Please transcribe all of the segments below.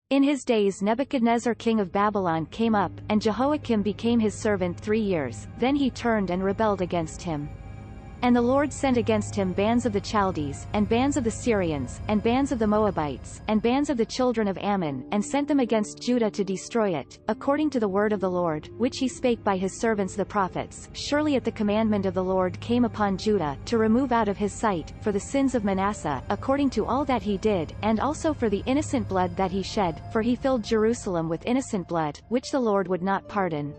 In his days Nebuchadnezzar king of Babylon came up, and Jehoiakim became his servant 3 years, then he turned and rebelled against him. And the Lord sent against him bands of the Chaldees, and bands of the Syrians, and bands of the Moabites, and bands of the children of Ammon, and sent them against Judah to destroy it, according to the word of the Lord, which he spake by his servants the prophets. Surely at the commandment of the Lord came upon Judah, to remove out of his sight, for the sins of Manasseh, according to all that he did, and also for the innocent blood that he shed, for he filled Jerusalem with innocent blood, which the Lord would not pardon.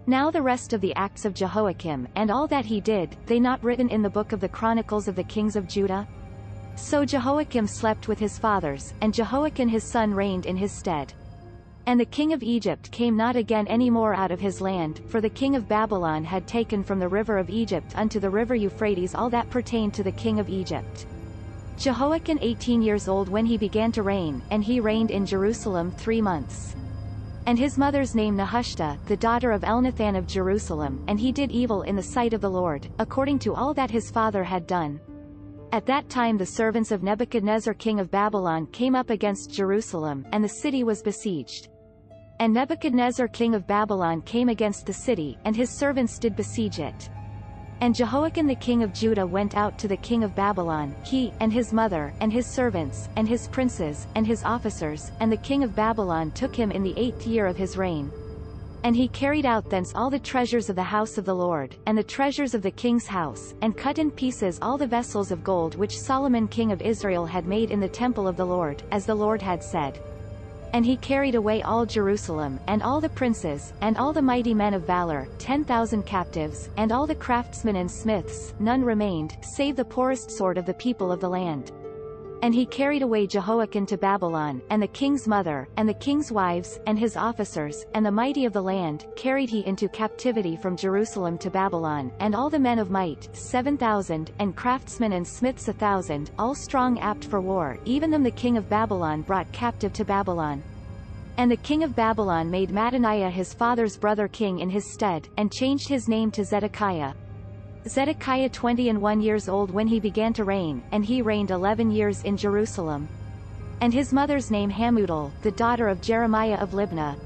Now the rest of the acts of Jehoiakim, and all that he did, they not written in the book of the chronicles of the kings of Judah? So Jehoiakim slept with his fathers, and Jehoiachin his son reigned in his stead. And the king of Egypt came not again any more out of his land, for the king of Babylon had taken from the river of Egypt unto the river Euphrates all that pertained to the king of Egypt. Jehoiachin 18 years old when he began to reign, and he reigned in Jerusalem 3 months. And his mother's name Nehushta, the daughter of Elnathan of Jerusalem, and he did evil in the sight of the Lord, according to all that his father had done. At that time the servants of Nebuchadnezzar king of Babylon came up against Jerusalem, and the city was besieged. And Nebuchadnezzar king of Babylon came against the city, and his servants did besiege it. And Jehoiachin the king of Judah went out to the king of Babylon, he, and his mother, and his servants, and his princes, and his officers, and the king of Babylon took him in the 8th year of his reign. And he carried out thence all the treasures of the house of the Lord, and the treasures of the king's house, and cut in pieces all the vessels of gold which Solomon king of Israel had made in the temple of the Lord, as the Lord had said. And he carried away all Jerusalem, and all the princes, and all the mighty men of valor, 10,000 captives, and all the craftsmen and smiths, none remained, save the poorest sort of the people of the land. And he carried away Jehoiachin to Babylon, and the king's mother, and the king's wives, and his officers, and the mighty of the land, carried he into captivity from Jerusalem to Babylon, and all the men of might, 7,000, and craftsmen and smiths 1,000, all strong apt for war, even them the king of Babylon brought captive to Babylon. And the king of Babylon made Mattaniah his father's brother king in his stead, and changed his name to Zedekiah. Zedekiah 21 years old when he began to reign, and he reigned 11 years in Jerusalem. And his mother's name Hamutal, the daughter of Jeremiah of Libnah.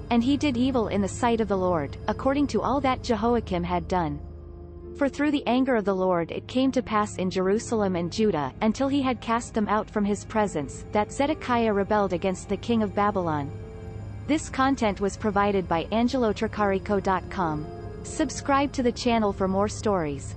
And he did evil in the sight of the Lord, according to all that Jehoiakim had done. For through the anger of the Lord it came to pass in Jerusalem and Judah, until he had cast them out from his presence, that Zedekiah rebelled against the king of Babylon. This content was provided by angelotricarico.com. Subscribe to the channel for more stories.